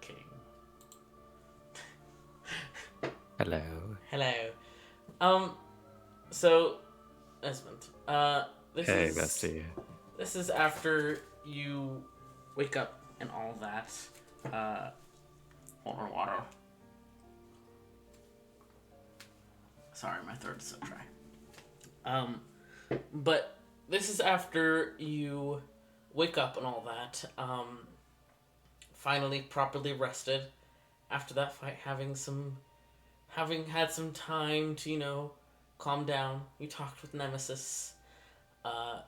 King. Hello. Hello. Um, so, Esmond, this Hey, is bestie. this is after you wake up and all that. Uh, water. Sorry, my throat is so dry. But this is after you wake up and all that. Finally properly rested after that fight, having had some time to, calm down. You talked with Nemesis.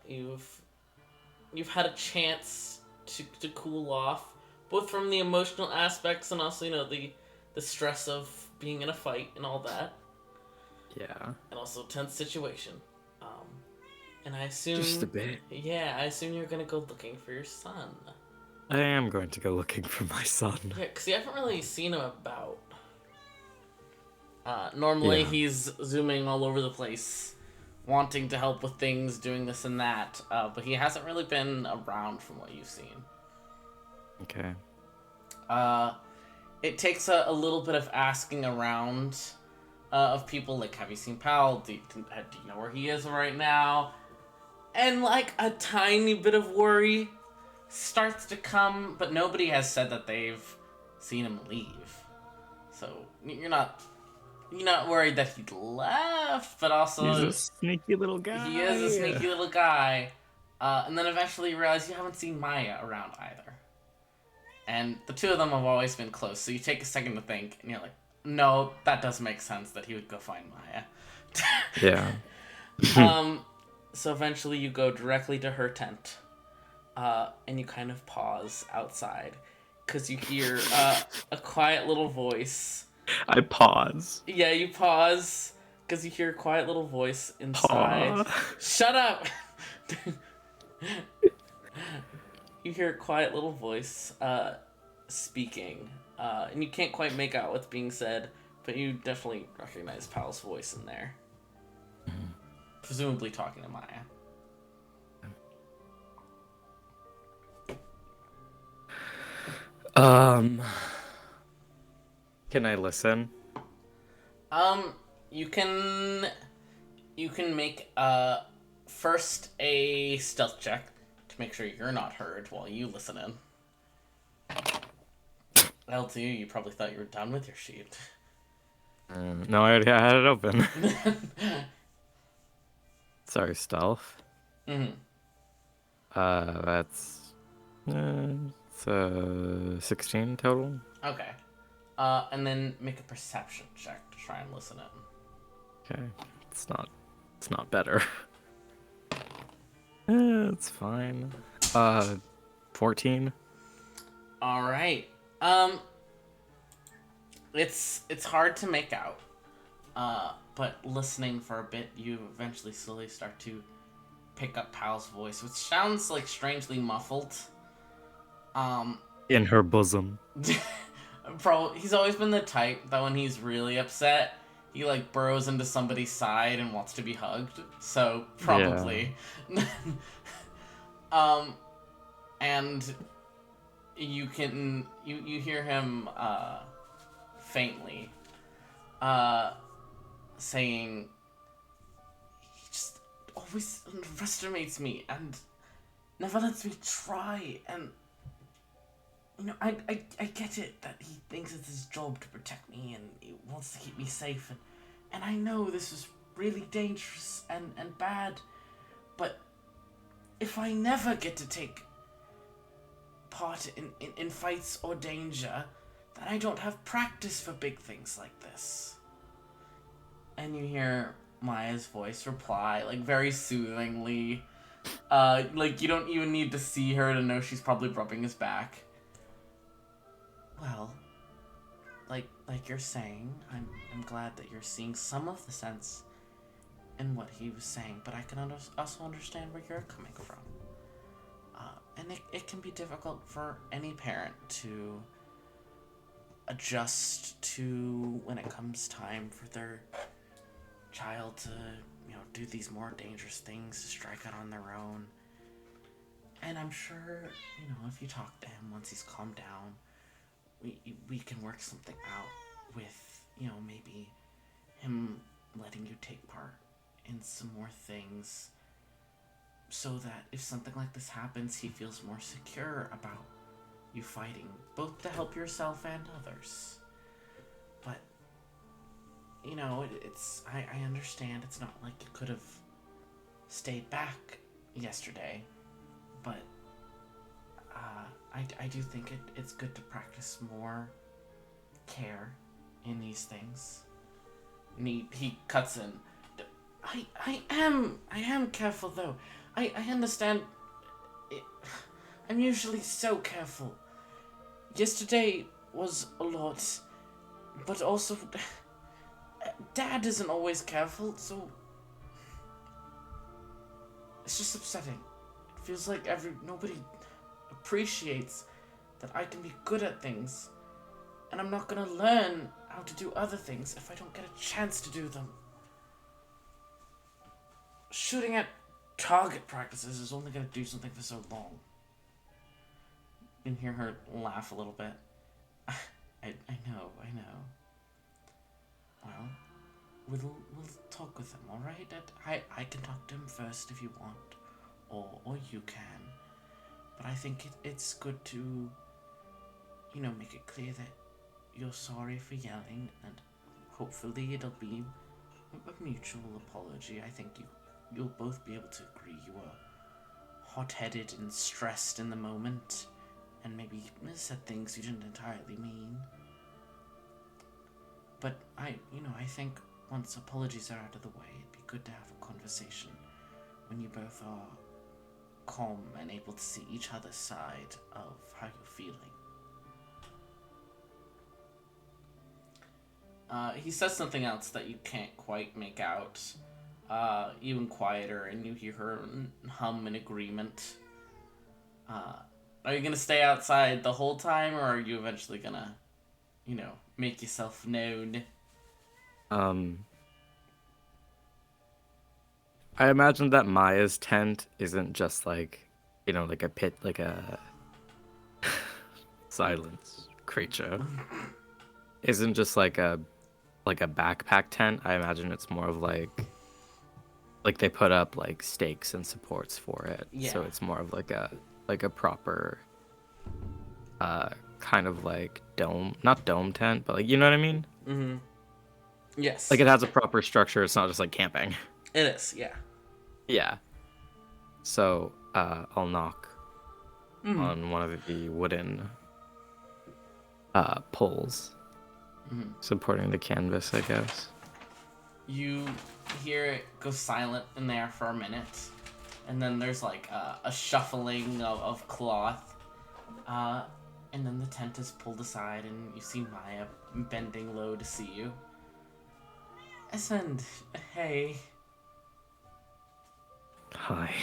You've had a chance to cool off, both from the emotional aspects and also, the stress of being in a fight and all that. Yeah. And also tense situation. Um, and I assume, Just a bit. yeah, I assume you're gonna go looking for your son. I am going to go looking for my son. Yeah, because you haven't really seen him about. Normally Yeah. he's zooming all over the place, wanting to help with things, doing this and that, but he hasn't really been around from what you've seen. Okay. Uh, it takes a little bit of asking around of people, like, have you seen Powell? Do you know where he is right now? And, like, a tiny bit of worry starts to come, but nobody has said that they've seen him leave. So, you're not worried that he left, but He's also a sneaky little guy. he is a sneaky little guy. And then eventually you realize you haven't seen Maya around either. And the two of them have always been close, so you take a second to think, and you're like, no, that does make sense that he would go find Maya. Yeah. So eventually you go directly to her tent, and you kind of pause outside, because you hear a quiet little voice. I pause. Yeah, you pause, because you hear a quiet little voice inside. Paw. Shut up! You hear a quiet little voice speaking, and you can't quite make out what's being said, but you definitely recognize Powell's voice in there. Presumably talking to Maya. Can I listen? Um, you can make first a stealth check to make sure you're not heard while you listen in. L2, you probably thought you were done with your sheet. No, I already had it open. Sorry, stealth. Mm-hmm. That's it's 16 total. Okay. And then make a perception check to try and listen in. Okay, it's not better. It's fine. 14. All right. It's hard to make out. But listening for a bit, you eventually slowly start to pick up Powell's voice, which sounds like strangely muffled. In her bosom. Probably he's always been the type that when he's really upset, he like burrows into somebody's side and wants to be hugged. So probably. Yeah. And you hear him faintly saying, he just always underestimates me and never lets me try. And I get it that he thinks it's his job to protect me and he wants to keep me safe, and I know this is really dangerous and bad, but if I never get to take part in fights or danger, then I don't have practice for big things like this. And you hear Maya's voice reply, like, very soothingly. Like, you don't even need to see her to know she's probably rubbing his back. Well, like you're saying, I'm glad that you're seeing some of the sense in what he was saying, but I can also understand where you're coming from. And it can be difficult for any parent to adjust to when it comes time for their child to, do these more dangerous things, to strike out on their own. And I'm sure, if you talk to him once he's calmed down, we can work something out with, maybe him letting you take part in some more things so that if something like this happens, he feels more secure about you fighting, both to help yourself and others. But, I understand it's not like you could have stayed back yesterday, but I do think it's good to practice more care in these things. And he cuts in. I am careful though. I understand. It, I'm usually so careful. Yesterday was a lot, but also Dad isn't always careful, so it's just upsetting. It feels like nobody appreciates that I can be good at things, and I'm not gonna learn how to do other things if I don't get a chance to do them. Shooting at target practices is only gonna do something for so long. You can hear her laugh a little bit. I know. Well, we'll talk with him, alright? I can talk to him first if you want, or you can. But I think it's good to, make it clear that you're sorry for yelling, and hopefully it'll be a mutual apology. I think you'll both be able to agree you were hot-headed and stressed in the moment, and maybe said things you didn't entirely mean. But I think once apologies are out of the way, it'd be good to have a conversation when you both are calm and able to see each other's side of how you're feeling. He says something else that you can't quite make out. Even quieter, and you hear her hum in agreement. Are you gonna stay outside the whole time, or are you eventually gonna, make yourself known? I imagine that Maya's tent isn't just like, like a pit, like a silence creature. Isn't just like a backpack tent. I imagine it's more of like they put up like stakes and supports for it. Yeah. So it's more of like a proper kind of like dome, not dome tent, but like, you know what I mean? Mm-hmm. Yes. Like it has a proper structure. It's not just like camping. It is, yeah. Yeah. So I'll knock on one of the wooden poles supporting the canvas, I guess. You hear it go silent in there for a minute, and then there's like a shuffling of cloth, and then the tent is pulled aside, and you see Maya bending low to see you. Esmund, hey. Hi.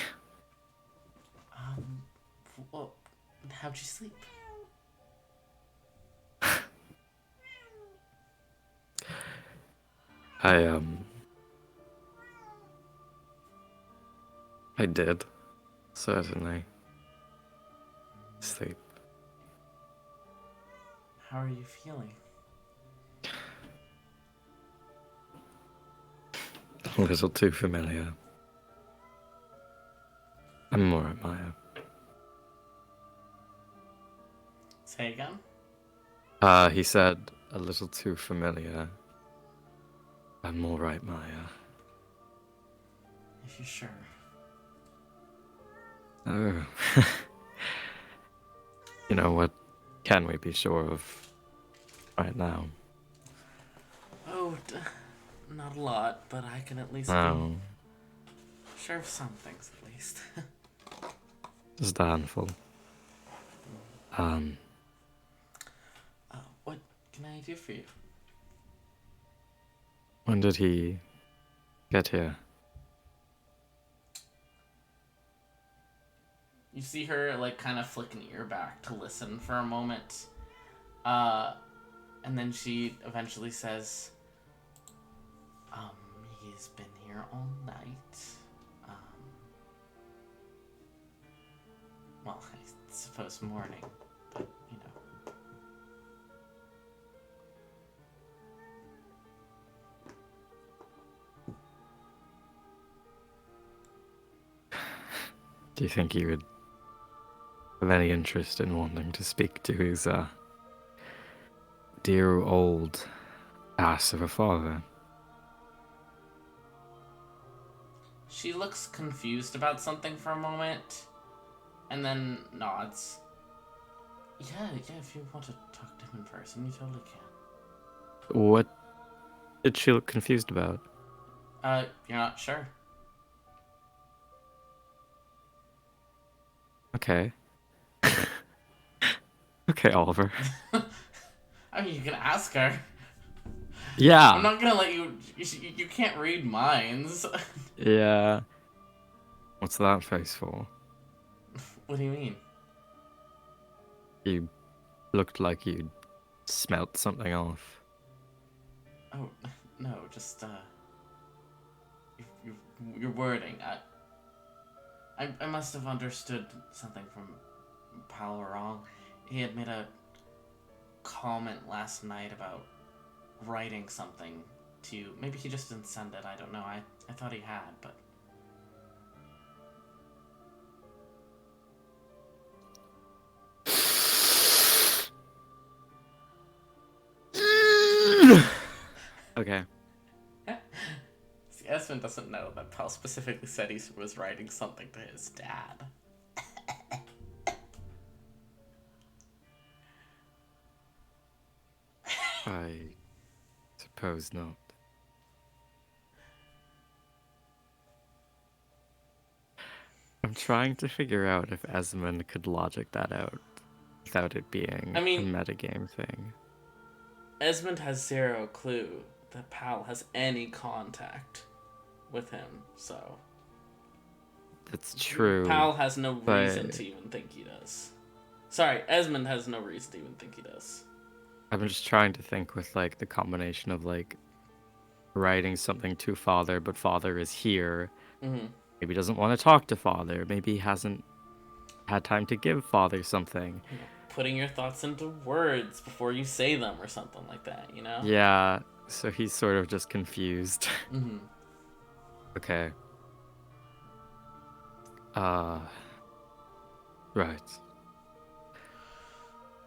Well, how'd you sleep? I did, certainly. Sleep. How are you feeling? A little too familiar. I'm more at Maya. Say again? He said a little too familiar. I'm all right, Maya. If you're sure. Oh. What can we be sure of right now? Oh, not a lot, but I can at least No. be sure of some things at least. Just a handful. What can I do for you? When did he get here? You see her, like, kind of flick an ear back to listen for a moment. And then she eventually says, he's been here all night. Well, I suppose morning, but, Do you think he would have any interest in wanting to speak to his dear old ass of a father? She looks confused about something for a moment, and then nods. Yeah, if you want to talk to him in person, you totally can. What did she look confused about? You're not sure? Okay. Okay, Oliver. I mean, you can ask her. I'm Yeah. not gonna let you. You can't read minds. Yeah. What's that face for? What do you mean? You looked like you smelt something off. Oh, no, just your wording. I must have understood something from Powell wrong. He had made a comment last night about writing something to you. Maybe he just didn't send it. I don't know. I thought he had, but. Okay. See, Esmund doesn't know that Powell specifically said he was writing something to his dad. I suppose not. I'm trying to figure out if Esmond could logic that out without it being I mean, a metagame thing. Esmund has zero clue that Powell has any contact with him, so. That's true. Powell has no reason but to even think he does. Sorry, Esmond has no reason to even think he does. I'm just trying to think with like the combination of like writing something to father, but father is here. Mm-hmm. Maybe he doesn't want to talk to father. Maybe he hasn't had time to give father something. You know, putting your thoughts into words before you say them or something like that, you know? Yeah, so he's sort of just confused. Mm-hmm. Okay. Uh, right.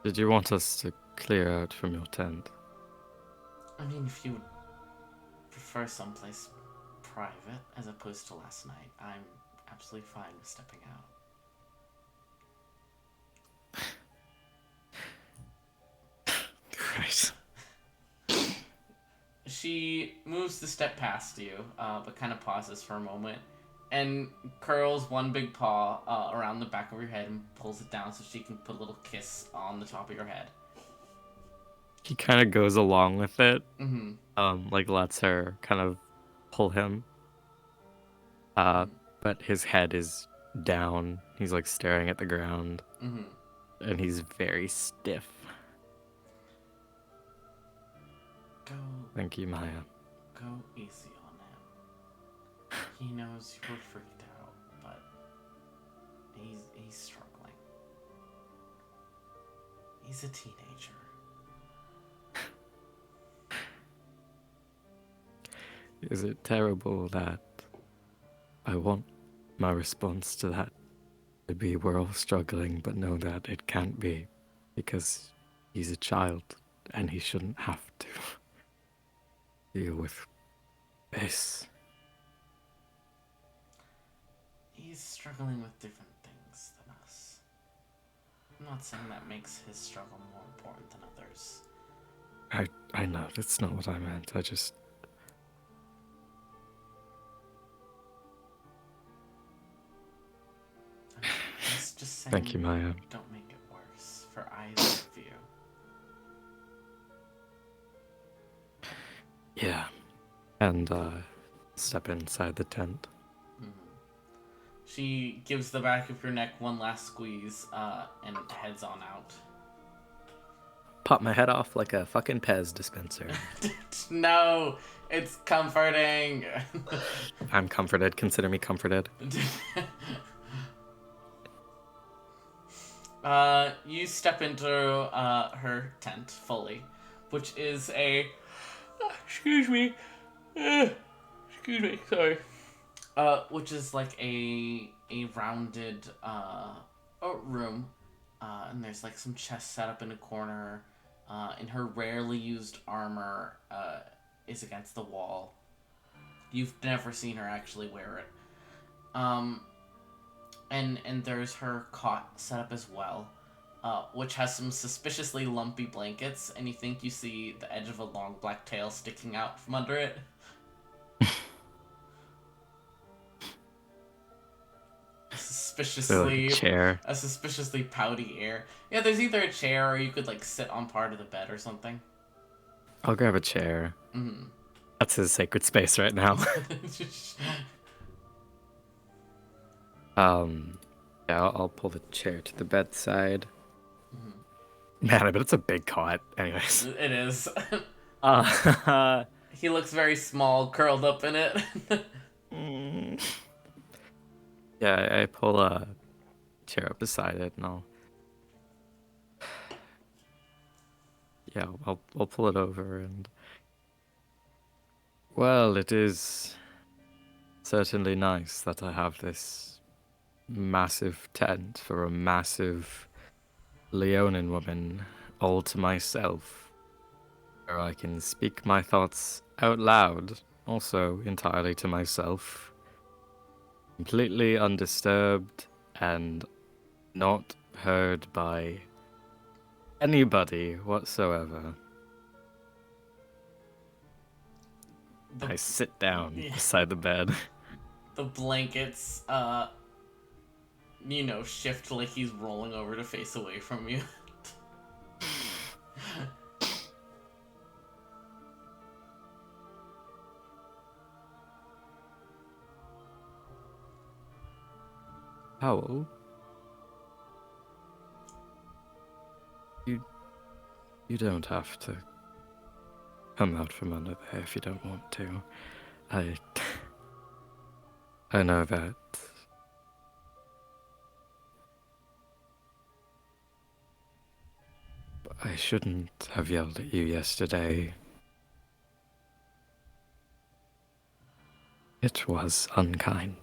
Did you want us to clear out from your tent? I mean, if you would prefer someplace private as opposed to last night, I'm absolutely fine with stepping out. Right. She moves to step past you, but kind of pauses for a moment and curls one big paw around the back of your head and pulls it down so she can put a little kiss on the top of your head. He kind of goes along with it. Mm-hmm. Like lets her kind of pull him. But his head is down. He's like staring at the ground. Mm-hmm. And he's very stiff. Go. Thank you, Maya. Go easy on him. He knows you were freaked out, but he's struggling. He's a teenager. Is it terrible that I want my response to that to be we're all struggling, but know that it can't be because he's a child and he shouldn't have to deal with this? He's struggling with different things than us. I'm not saying that makes his struggle more important than others. I know, that's not what I meant. I just... Just saying. Thank you, Maya. Don't make it worse for either of you. Yeah. And, step inside the tent. Mm-hmm. She gives the back of your neck one last squeeze, and heads on out. Pop my head off like a fucking Pez dispenser. No, it's comforting. I'm comforted. Consider me comforted. You step into her tent fully, which is a... excuse me. Excuse me, sorry. Which is like a a rounded room, and there's like some chests set up in a corner, and her rarely used armor is against the wall. You've never seen her actually wear it. Um, and there's her cot set up as well, which has some suspiciously lumpy blankets, and you think you see the edge of a long black tail sticking out from under it. So like a Suspiciously, chair. a suspiciously pouty air. Yeah, there's either a chair or you could like sit on part of the bed or something. I'll grab a chair. Mm. That's his sacred space right now. Yeah, I'll pull the chair to the bedside. Man, I bet it's a big cot. Anyways. It is. Uh, He looks very small, curled up in it. mm. Yeah, I pull a chair up beside it, and I'll pull it over, and well, it is certainly nice that I have this massive tent for a massive Leonin woman all to myself, where I can speak my thoughts out loud, also entirely to myself, completely undisturbed and not heard by anybody whatsoever. I sit down beside the bed. The blankets, shift like he's rolling over to face away from you. Powell, you don't have to come out from under there if you don't want to. I know that I shouldn't have yelled at you yesterday. It was unkind.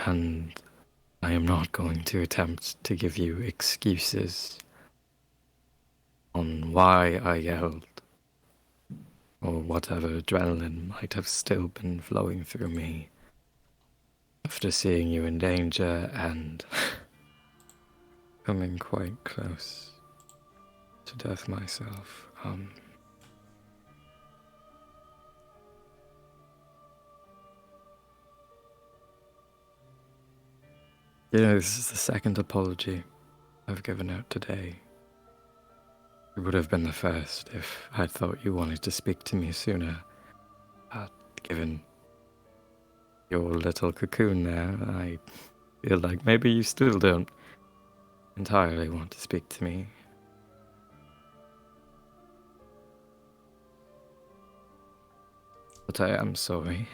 And I am not going to attempt to give you excuses on why I yelled, or whatever adrenaline might have still been flowing through me after seeing you in danger and coming quite close to death myself. This is the second apology I've given out today. It would have been the first if I thought you wanted to speak to me sooner. Given your little cocoon there, I feel like maybe you still don't entirely want to speak to me. But I am sorry.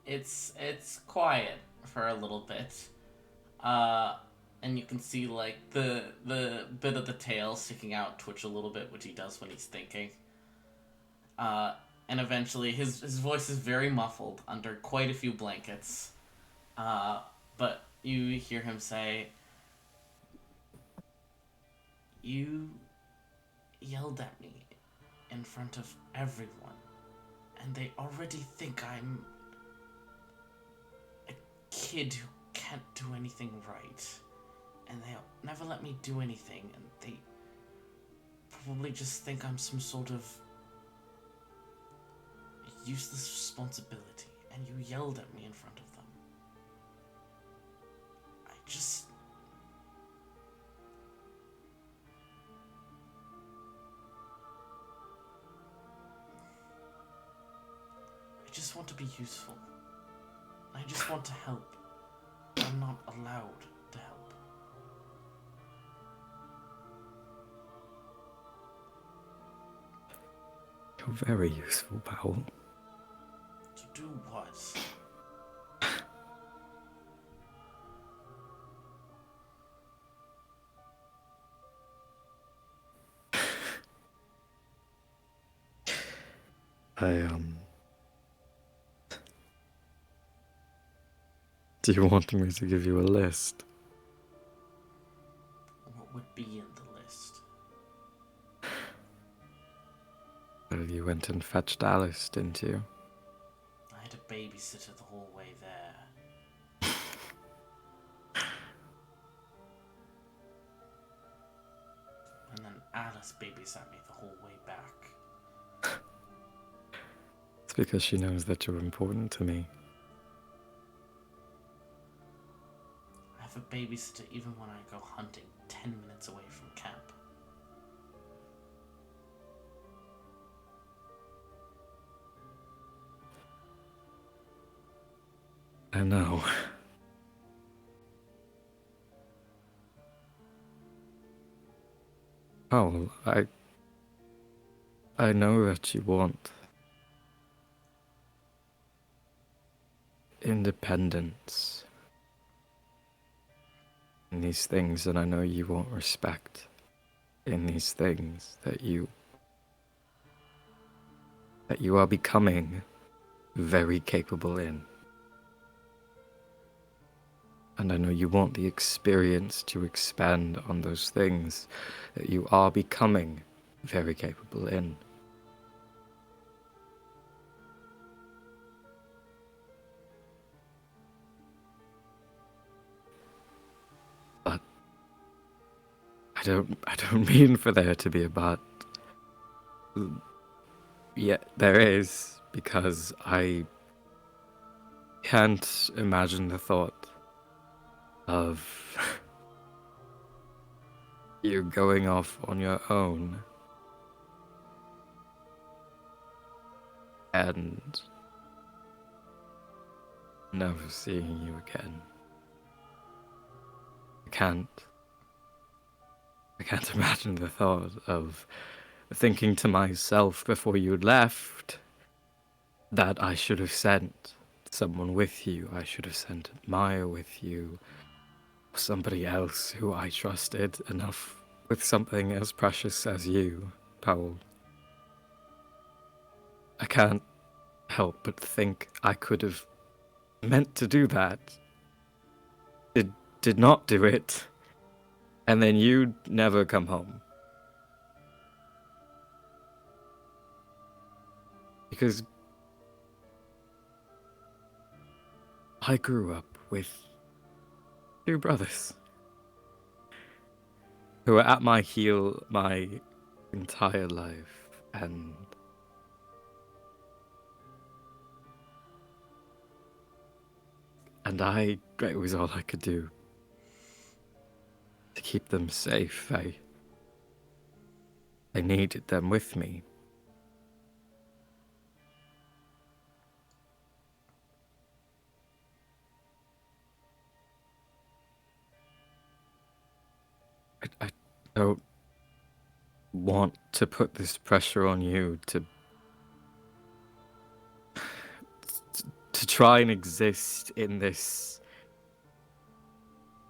It's quiet for a little bit. And you can see like the bit of the tail sticking out twitch a little bit, which he does when he's thinking. And eventually his voice is very muffled under quite a few blankets. But you hear him say, "You yelled at me in front of everyone, and they already think I'm a kid who can't do anything right. And they'll never let me do anything, and they probably just think I'm some sort of useless responsibility, and you yelled at me in front of them. I just want to be useful. I just want to help. I'm not allowed to help." You're very useful, Powell. To do what? I, do you want me to give you a list? What would be in the list? Well, you went and fetched Alice, didn't you? I had a babysitter the whole way there. And then Alice babysat me the whole way back. It's because she knows that you're important to me. I have a babysitter even when I go hunting 10 minutes away from camp. I know. Oh, I know that you want independence in these things, and I know you want respect in these things that you are becoming very capable in. And I know you want the experience to expand on those things that you are becoming very capable in. But I don't mean for there to be a but. Yeah, there is, because I can't imagine the thought of you going off on your own and never seeing you again. I can't imagine the thought of thinking to myself before you left that I should have sent someone with you. I should have sent Maya with you, or somebody else who I trusted enough with something as precious as you, Powell. I can't help but think I could have meant to do that, did not do it, and then you'd never come home. Because I grew up with two brothers who were at my heel my entire life, and it was all I could do to keep them safe. I needed them with me. I don't want to put this pressure on you to try and exist in this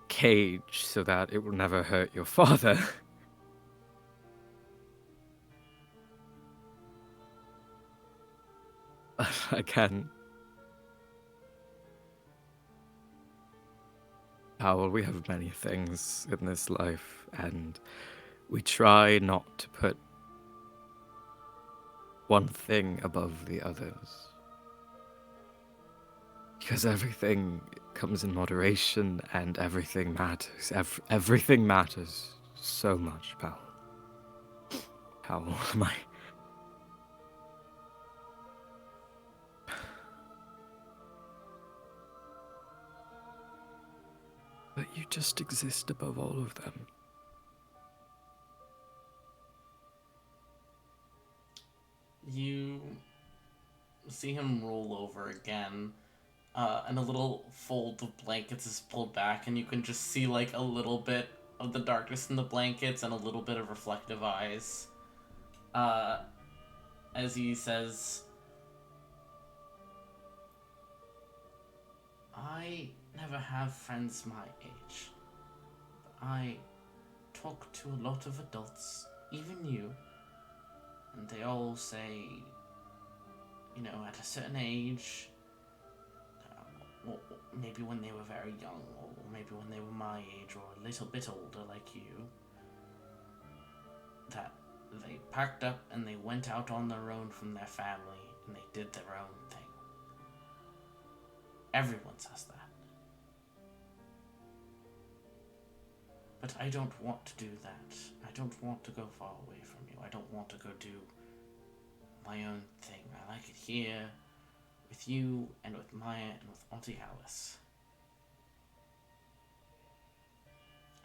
cage so that it will never hurt your father. I can't. Powell, we have many things in this life, and we try not to put one thing above the others. Because everything comes in moderation, and everything matters. Everything matters so much, Powell. Powell, my... But you just exist above all of them. You see him roll over again, and a little fold of blankets is pulled back, and you can just see like a little bit of the darkness in the blankets and a little bit of reflective eyes. As he says, I never have friends my age, but I talk to a lot of adults, even you, and they all say at a certain age, or maybe when they were very young, or maybe when they were my age, or a little bit older like you, that they packed up and they went out on their own from their family and they did their own thing. Everyone says that. But I don't want to do that. I don't want to go far away from you. I don't want to go do my own thing. I like it here, with you, and with Maya, and with Auntie Alice.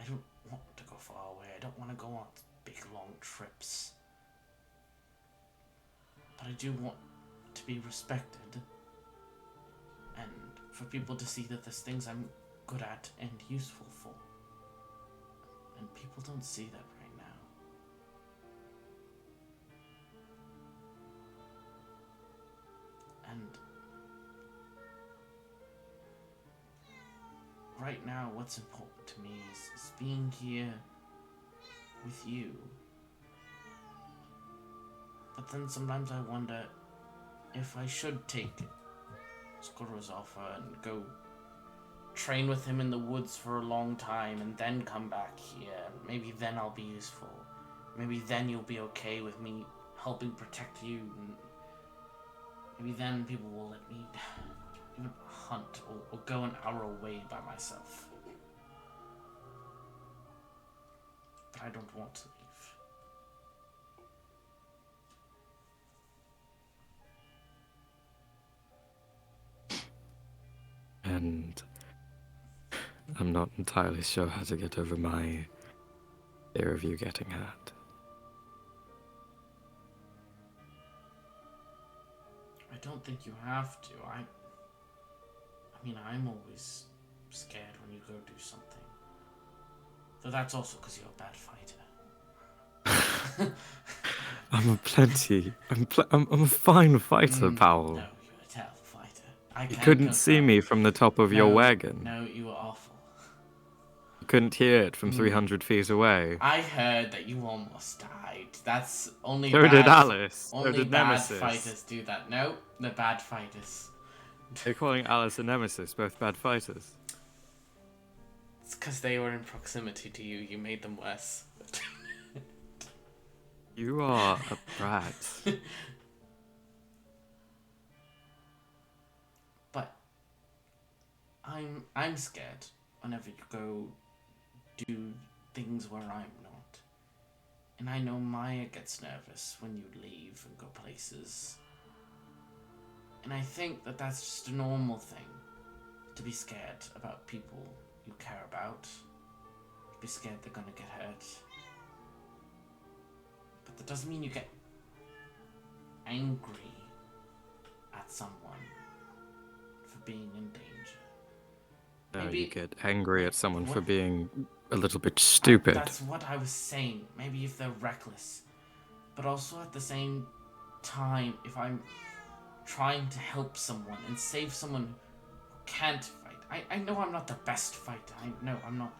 I don't want to go far away. I don't want to go on big, long trips. But I do want to be respected, and for people to see that there's things I'm good at and useful for. And people don't see that right now. And right now, what's important to me is being here with you. But then sometimes I wonder if I should take Skorozofa and go train with him in the woods for a long time and then come back here. Maybe then I'll be useful. Maybe then you'll be okay with me helping protect you. And maybe then people will let me even hunt or go an hour away by myself. But I don't want to leave. And I'm not entirely sure how to get over my fear of you getting hurt. I don't think you have to. I mean, I'm always scared when you go do something. Though that's also because you're a bad fighter. I'm a fine fighter, Powell. No, you're a terrible fighter. You couldn't see me from the top of your wagon. No, you were awful. You couldn't hear it from 300 feet away. I heard that you almost died. That's only So did Alice. Only so did bad Nemesis. fighters do that. No, they're bad fighters. They're calling Alice and Nemesis both bad fighters. It's because they were in proximity to you. You made them worse. You are a brat. But I'm scared whenever you go do things where I'm not. And I know Maya gets nervous when you leave and go places. And I think that that's just a normal thing, to be scared about people you care about, to be scared they're gonna get hurt. But that doesn't mean you get angry at someone for being in danger. No, Maybe you get angry at someone for being a little bit stupid. That's what I was saying. Maybe if they're reckless. But also at the same time, if I'm trying to help someone and save someone who can't fight. I know I'm not the best fighter. I know I'm not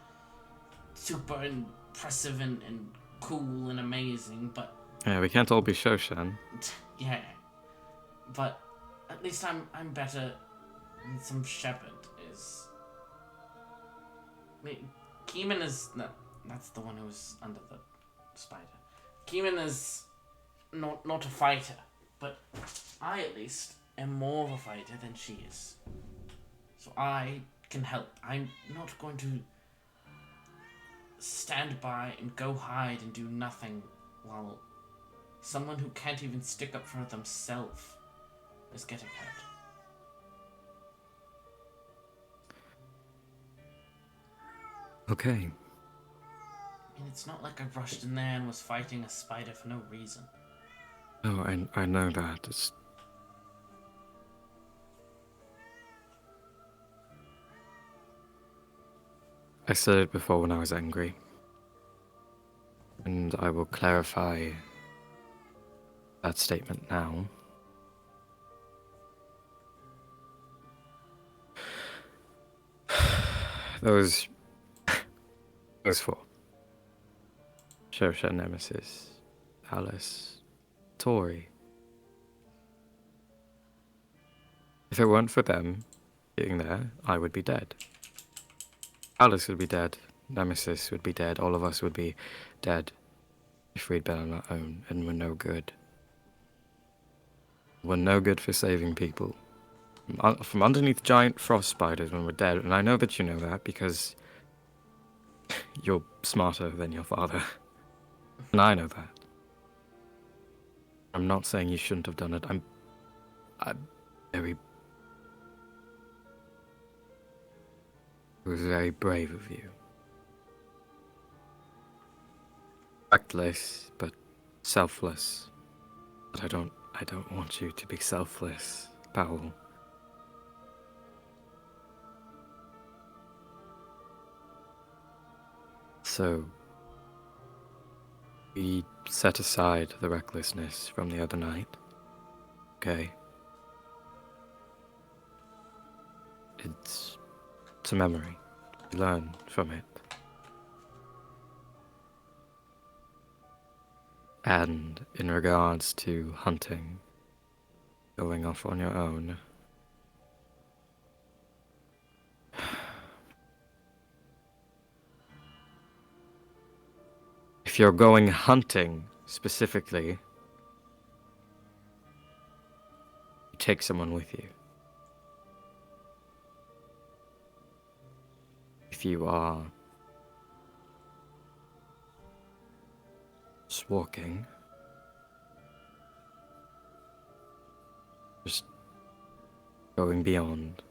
super impressive and cool and amazing, but... Yeah, we can't all be Shoshan. Yeah. But at least I'm better than some shepherd is. I mean, Keeman is... No, that's the one who was under the spider. Keeman is not a fighter, but I at least am more of a fighter than she is. So I can help. I'm not going to stand by and go hide and do nothing while someone who can't even stick up for themselves is getting hurt. Okay. I mean, it's not like I rushed in there and was fighting a spider for no reason. Oh, I know that. I said it before when I was angry. And I will clarify that statement now. Those four. Shosha, Nemesis, Alice, Tori. If it weren't for them being there, I would be dead. Alice would be dead. Nemesis would be dead. All of us would be dead if we'd been on our own, and we're no good. We're no good for saving people. From underneath giant frost spiders when we're dead, and I know that you know that because you're smarter than your father. And I know that. I'm not saying you shouldn't have done it. I'm very... It was very brave of you. Reckless, but selfless. But I don't want you to be selfless, Powell. So, we set aside the recklessness from the other night. Okay? It's a memory. You learn from it. And in regards to hunting, going off on your own, if you're going hunting specifically, you take someone with you. If you are just walking, just going beyond,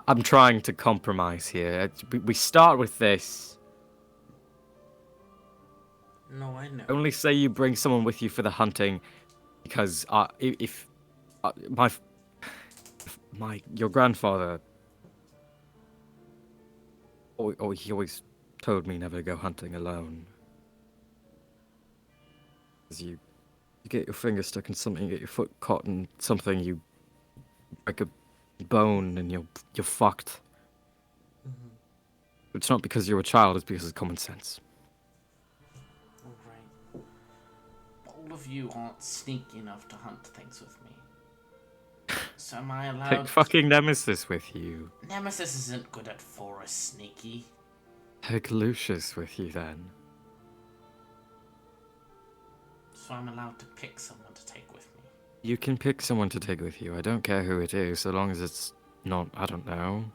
I'm trying to compromise here. We start with this. No, I know. Only say you bring someone with you for the hunting, because if your grandfather, he always told me never to go hunting alone. Because you get your finger stuck in something, you get your foot caught in something, you break a bone, and you're fucked. Mm-hmm. It's not because you're a child; it's because it's common sense. Alright. All of you aren't sneaky enough to hunt things with me. So am I allowed... Take fucking Nemesis with you. Nemesis isn't good at forest sneaky. Take Lucius with you then. So I'm allowed to pick someone to take with me. You can pick someone to take with you. I don't care who it is, so long as it's not, I don't know.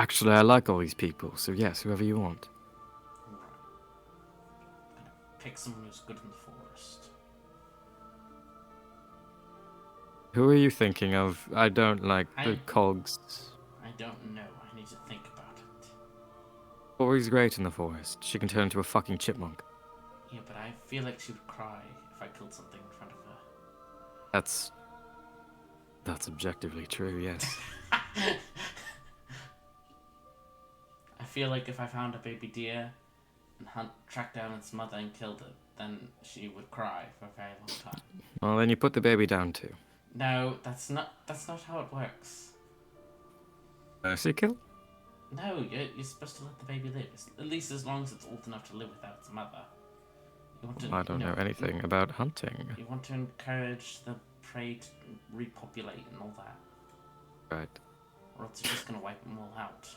Actually, I like all these people, so yes, whoever you want. Alright. I'm gonna pick someone who's good in the forest. Who are you thinking of? I don't like the cogs. I don't know. I need to think about it. Tori's great in the forest. She can turn into a fucking chipmunk. Yeah, but I feel like she would cry if I killed something in front of her. That's objectively true, yes. I feel like if I found a baby deer and tracked down its mother and killed it, then she would cry for a very long time. Well, then you put the baby down too. No, that's not how it works. Mercy kill? No, you're supposed to let the baby live, at least as long as it's old enough to live without its mother. You want to, I don't know anything about hunting. You want to encourage the prey to repopulate and all that. Right. Or else you're just going to wipe them all out.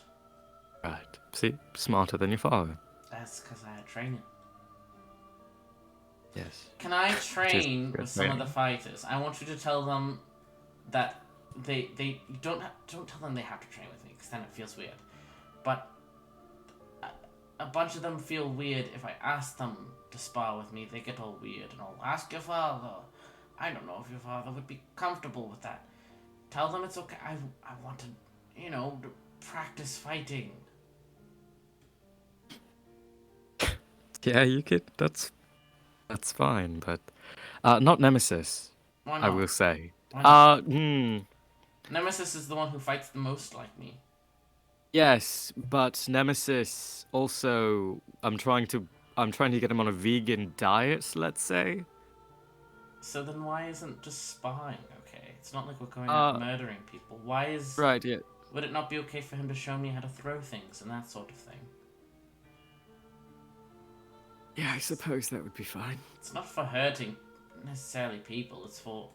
Right. See? Smarter than your father. That's because I had training. Yes. Can I train with some of the fighters? I want you to tell them that they don't tell them they have to train with me, because then it feels weird. But a bunch of them feel weird if I ask them to spar with me. They get all weird and all, ask your father. I don't know if your father would be comfortable with that. Tell them it's okay. I want to, to practice fighting. Yeah, you could. That's fine, but not Nemesis. Why not? I will say. Why not? Nemesis is the one who fights the most like me. Yes, but Nemesis also. I'm trying to get him on a vegan diet. Let's say. So then, why isn't just sparring okay? It's not like we're going out murdering people. Why is... Right, yeah. Would it not be okay for him to show me how to throw things and that sort of thing? Yeah, I suppose that would be fine. It's not for hurting necessarily people, it's for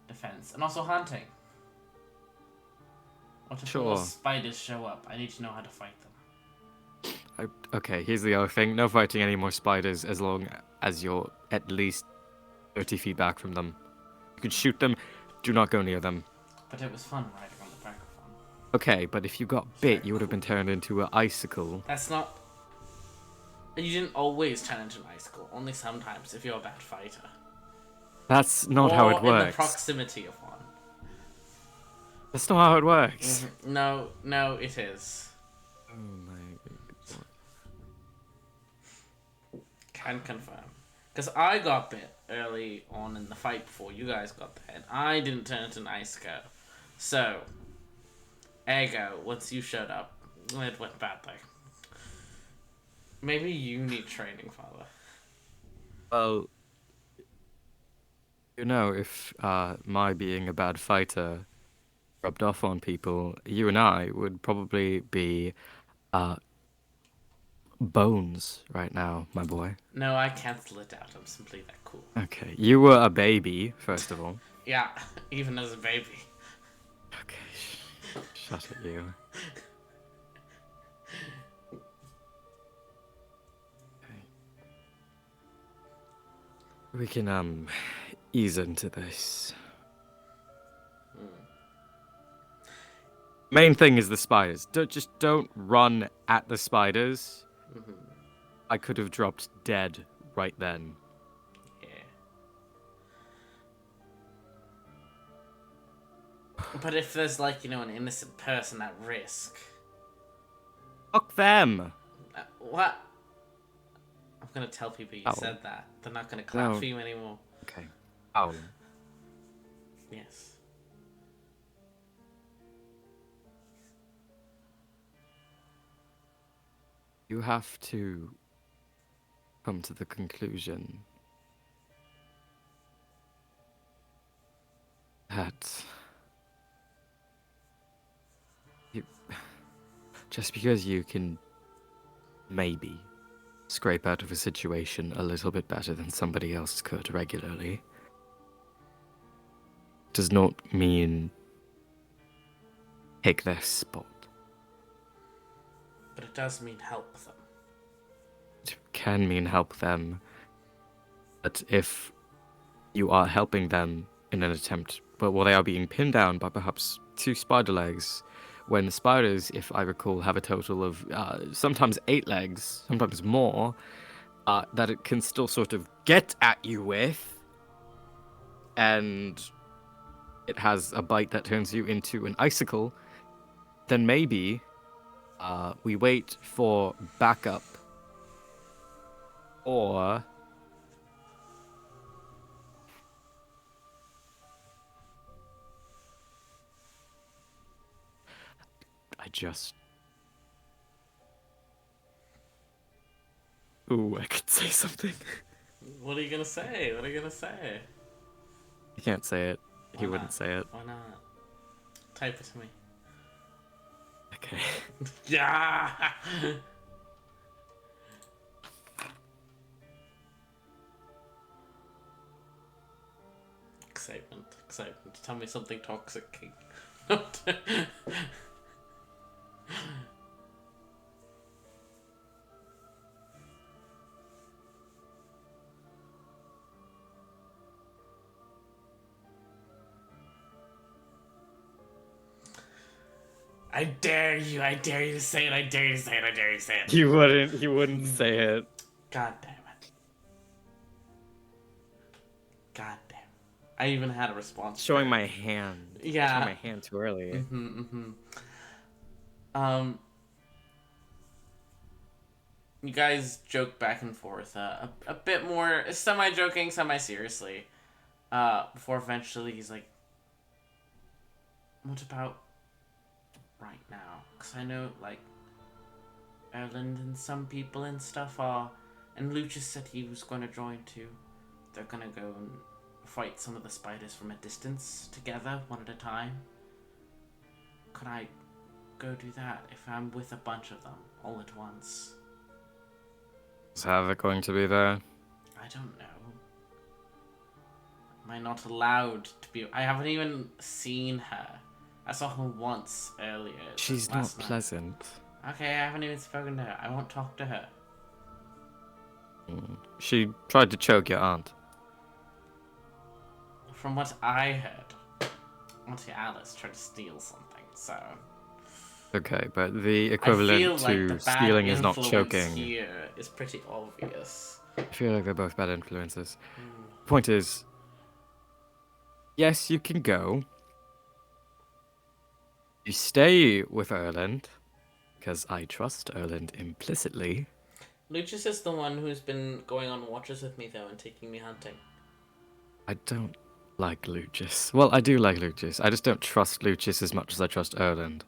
defense. And also hunting. What if more Sure. spiders show up? I need to know how to fight them. Okay, here's the other thing. No fighting any more spiders as long as you're at least 30 feet back from them. You can shoot them, do not go near them. But it was fun riding on the back of one. Okay, but if you got bit, you would have been turned into an icicle. That's not... You didn't always turn into an icicle. Only sometimes, if you're a bad fighter. That's not how it Or in the works. proximity of one. That's not how it works. No, it is. Oh my god. Can confirm. Because I got bit early on in the fight before you guys got there, and I didn't turn into an icicle. So, ergo, once you showed up, it went badly. Maybe you need training, Father. Well, you know, if my being a bad fighter rubbed off on people, you and I would probably be bones right now, my boy. No, I cancel it out. I'm simply that cool. Okay, you were a baby, first of all. Yeah, even as a baby. Okay, shut it, you. Okay. We can, ease into this. Main thing is the spiders. Don't run at the spiders. I could have dropped dead right then. Yeah. But if there's, like, you know, an innocent person at risk... Fuck them! What? I'm gonna tell people you Powell. said that. They're not gonna clap No. for you anymore. Okay. Powell. Yes. You have to come to the conclusion that just because you can maybe scrape out of a situation a little bit better than somebody else could regularly does not mean take their spot. But it does mean help them. It can mean help them, but if you are helping them in an attempt, but while they are being pinned down by perhaps 2 spider legs, when spiders, if I recall, have a total of sometimes 8 legs, sometimes more, that it can still sort of get at you with, and it has a bite that turns you into an icicle, then maybe we wait for backup, or Ooh, I could say something. What are you gonna say? What are you gonna say? I can't say it. He Why wouldn't not? say it. Why not? Type it to me. Okay. Yeah! Excitement. Tell me something toxic, King. I dare you to say it, I dare you to say it. He wouldn't say it. God damn it. God damn. I even had a response. Showing my hand. Yeah. Showing my hand too early. You guys joke back and forth a bit more, semi-joking, semi-seriously. Before eventually he's like, what about right now? Because I know, like, Erland and some people and stuff are... And Lucius said he was going to join too. They're going to go and fight some of the spiders from a distance together, one at a time. Could I go do that if I'm with a bunch of them all at once? Is Havoc going to be there? I don't know. Am I not allowed to be? I haven't even seen her. I saw her once earlier. She's not last night. pleasant. Okay, I haven't even spoken to her. I won't talk to her. She tried to choke your aunt. From what I heard, Auntie Alice tried to steal something, so... Okay, but the I equivalent feel like to the bad stealing is not influence choking. here is pretty obvious. I feel like they're both bad influences. Point is, yes, you can go. You stay with Erland, because I trust Erland implicitly. Lucius is the one who's been going on watches with me, though, and taking me hunting. I don't like Lucius. Well, I do like Lucius. I just don't trust Lucius as much as I trust Erland.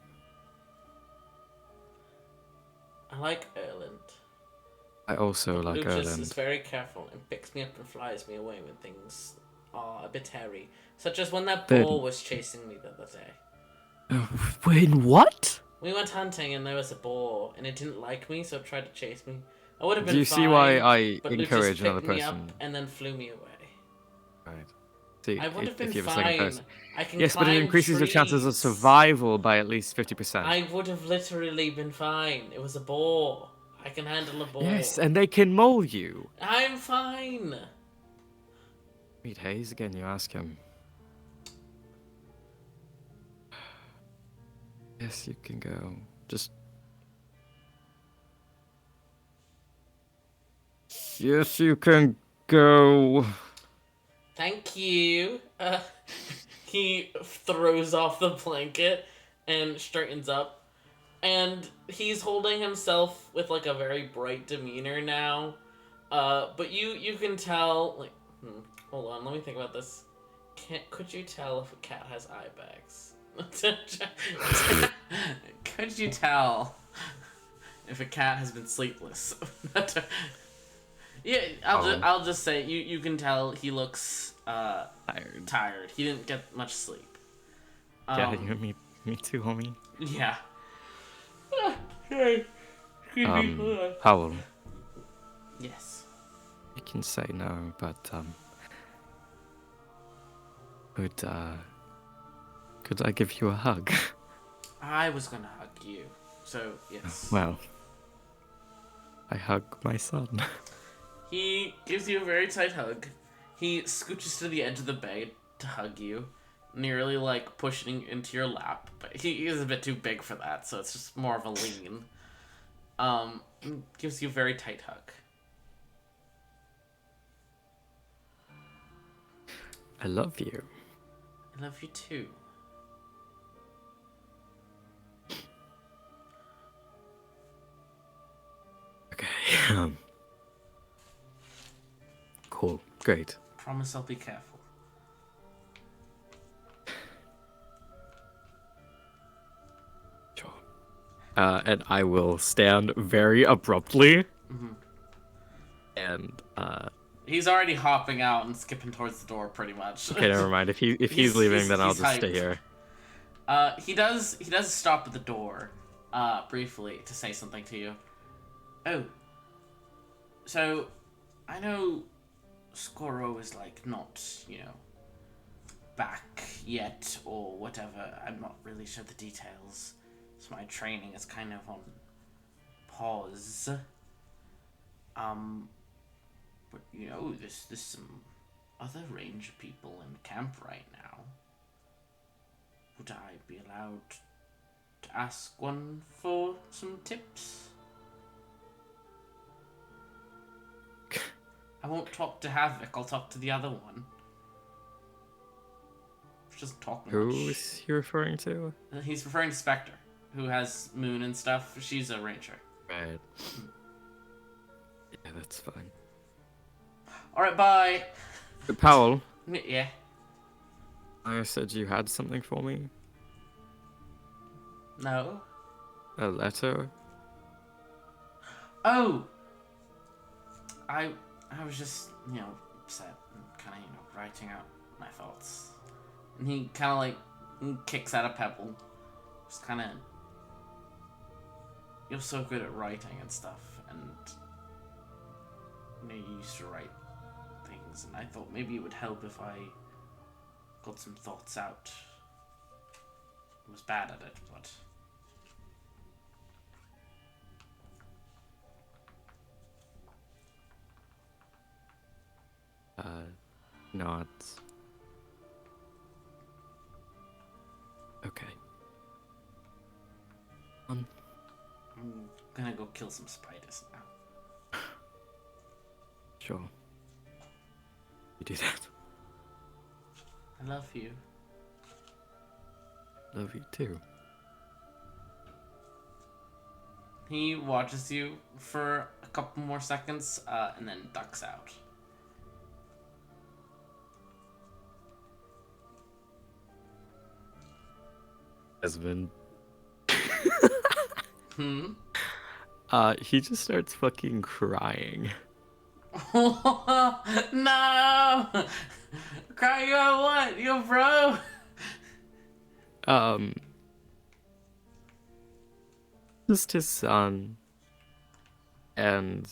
I like Erland. I also But like Lucius Erland. is very careful and picks me up and flies me away when things are a bit hairy. Such as when that boar was chasing me the other day. When what? We went hunting and there was a boar, and it didn't like me, so it tried to chase me. I would have been Do you fine, see why I but Lucius encourage another picked me person? up and then flew me away. Right. See, I would have been if you have a second fine. person. I can Yes, but it climb increases your chances of trees. survival by at least 50%. I would have literally been fine. It was a boar. I can handle a boar. Yes, and they can maul you. I'm fine. Meet Hayes again, you ask him. Yes, you can go. Just... Yes, you can go. Thank you. He throws off the blanket and straightens up. And he's holding himself with like a very bright demeanor now. But you can tell, like, hold on, let me think about this. Could you tell if a cat has eye bags? Could you tell if a cat has been sleepless? Yeah, I'll just say you can tell he looks tired. He didn't get much sleep. Yeah, me too, homie. Yeah. Hey, excuse me, hold on. Powell, Yes. you can say no, but could I give you a hug? I was gonna hug you, so yes. Well, I hug my son. He gives you a very tight hug. He scooches to the edge of the bed to hug you, nearly like pushing into your lap, but he is a bit too big for that, so it's just more of a lean. Gives you a very tight hug. I love you. I love you too. Okay. Cool. Great. Promise I'll be careful. Sure. And I will stand very abruptly. Mm-hmm. And He's already hopping out and skipping towards the door, pretty much. okay, never mind. If he's leaving, then I'll just stay hyped. here. He does stop at the door, briefly to say something to you. Oh. So, I know Skoro is like not, back yet or whatever. I'm not really sure the details. So my training is kind of on pause. But there's some other ranger people in camp right now. Would I be allowed to ask one for some tips? I won't talk to Havoc, I'll talk to the other one. She doesn't talk much. Who is he referring to? He's referring to Spectre, who has Moon and stuff. She's a ranger. Right. Yeah, that's fine. Alright, bye! Powell, Yeah. I said you had something for me? No? A letter? Oh! I was just, upset and kind of, writing out my thoughts. And he kind of, kicks at a pebble. Just kind of... You're so good at writing and stuff, and... you used to write things, and I thought maybe it would help if I got some thoughts out. I was bad at it, but... Nods. Okay. I'm gonna go kill some spiders now. Sure. You do that. I love you. Love you too. He watches you for a couple more seconds, and then ducks out. Esmund. Hmm? He just starts fucking crying. No! Crying about what? Yo, bro! Just his son. And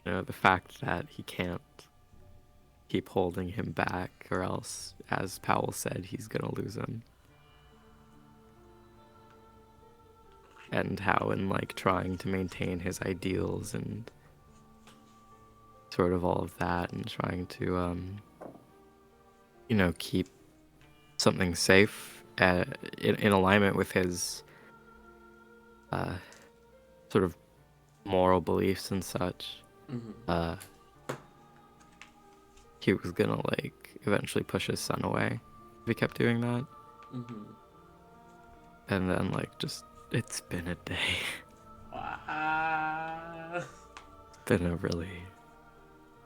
the fact that he can't keep holding him back, or else, as Powell said, he's gonna lose him. And how in like trying to maintain his ideals and sort of all of that, and trying to keep something safe in alignment with his sort of moral beliefs and such. Mm-hmm. He was gonna like eventually push his son away if he kept doing that. Mm-hmm. And then like just it's been a day. Wow. It's been a really,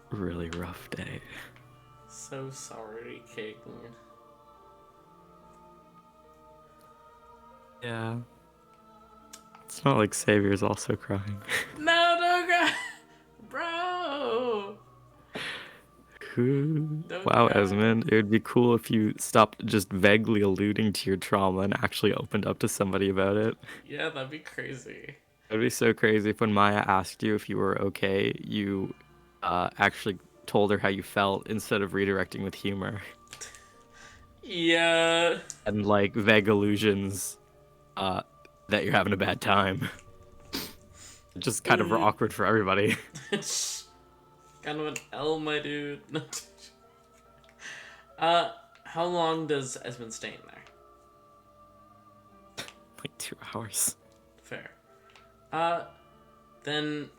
really rough day. So sorry, King. Yeah. It's not like Savior's also crying. No, don't cry! Bro! Don't Wow, cry. Esmond, it would be cool if you stopped just vaguely alluding to your trauma and actually opened up to somebody about it. Yeah, that'd be crazy. It'd be so crazy if when Maya asked you if you were okay, you actually told her how you felt instead of redirecting with humor. Yeah. And like vague allusions that you're having a bad time. Just kind of awkward for everybody. Kind of an L, my dude. How long does Esmond stay in there? Like 2 hours. Fair. Then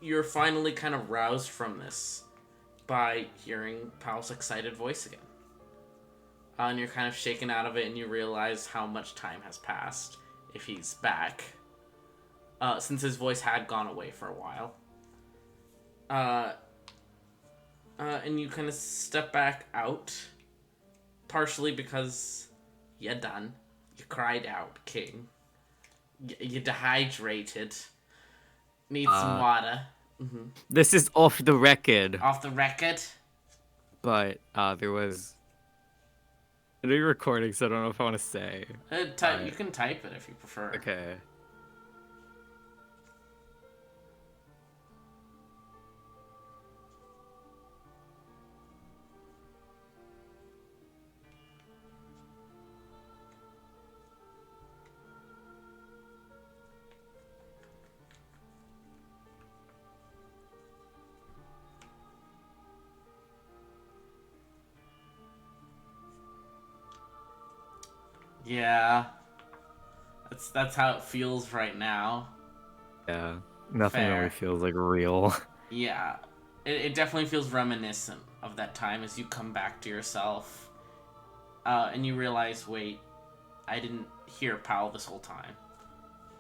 you're finally kind of roused from this by hearing Powell's excited voice again. And you're kind of shaken out of it, and you realize how much time has passed if he's back. Since his voice had gone away for a while. And you kind of step back out, partially because you're done. You cried out, King. You're dehydrated. Need some water. Mm-hmm. This is off the record. Off the record? But there was a new recording, so I don't know if I want to say. You can type it if you prefer. Okay. Yeah. That's how it feels right now. Yeah. Nothing Fair. really feels like real. Yeah. It definitely feels reminiscent of that time as you come back to yourself. And you realize, wait, I didn't hear Powell this whole time.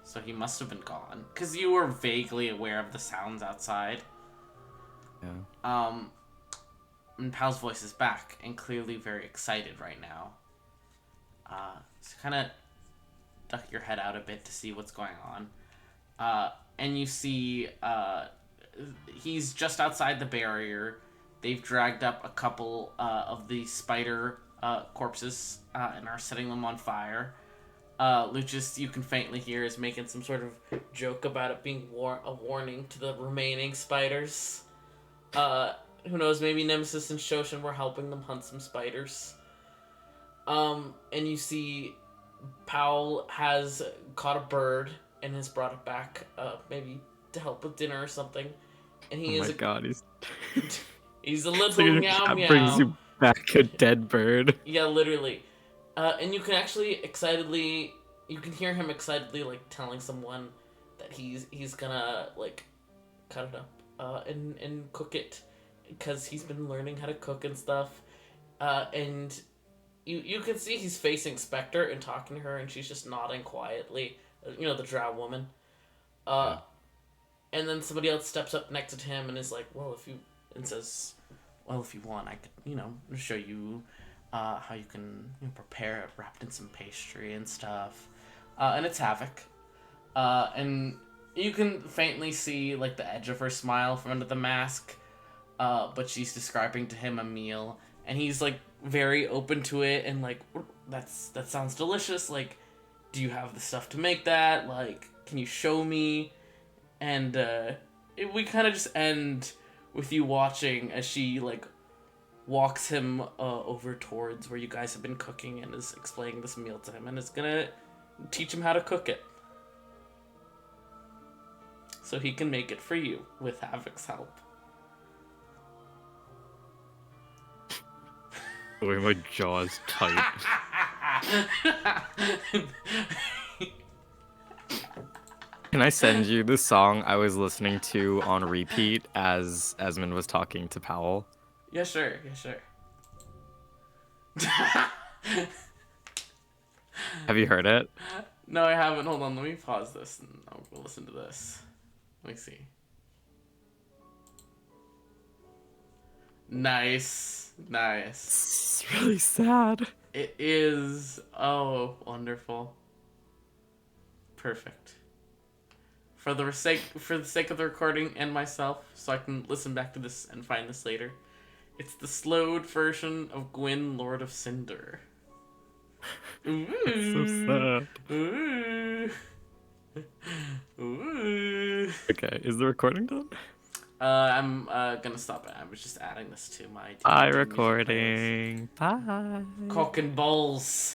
So he must have been gone. Because you were vaguely aware of the sounds outside. Yeah. And Powell's voice is back, and clearly very excited right now. So kind of duck your head out a bit to see what's going on. And you see he's just outside the barrier. They've dragged up a couple of the spider corpses and are setting them on fire. Lucius, you can faintly hear, is making some sort of joke about it being a warning to the remaining spiders. Who knows, maybe Nemesis and Shoshin were helping them hunt some spiders. And you see Powell has caught a bird and has brought it back, maybe to help with dinner or something. And he Oh my god, he's a it's little like a meow cat meow. brings you back a dead bird. Yeah, literally. And you can actually you can hear him excitedly, like, telling someone that he's gonna, like, cut it up, and cook it, because he's been learning how to cook and stuff. And you can see he's facing Spectre and talking to her, and she's just nodding quietly. You know, the drow woman. Yeah. And then somebody else steps up next to him and is like, and says, well, if you want, I could, show you how you can prepare it wrapped in some pastry and stuff. And it's Havoc. And you can faintly see, like, the edge of her smile from under the mask. But she's describing to him a meal, and he's, like, very open to it, and, like, that sounds delicious. Like, do you have the stuff to make that? Like, can you show me? And we kind of just end with you watching as she, like, walks him over towards where you guys have been cooking and is explaining this meal to him, and is gonna teach him how to cook it so he can make it for you with Havoc's help. The way my jaw's tight. Can I send you the song I was listening to on repeat as Esmund was talking to Powell? Yeah, sure. Have you heard it? No, I haven't. Hold on, let me pause this and I'll go listen to this. Let me see. Nice. It's really sad. It is. Oh, wonderful. Perfect. For the sake of the recording and myself, so I can listen back to this and find this later, it's the slowed version of Gwyn, Lord of Cinder. Ooh. It's so sad. Ooh. Ooh. Okay, is the recording done? I'm gonna stop it. I was just adding this to my Bye, recording. Bye. Cock and balls.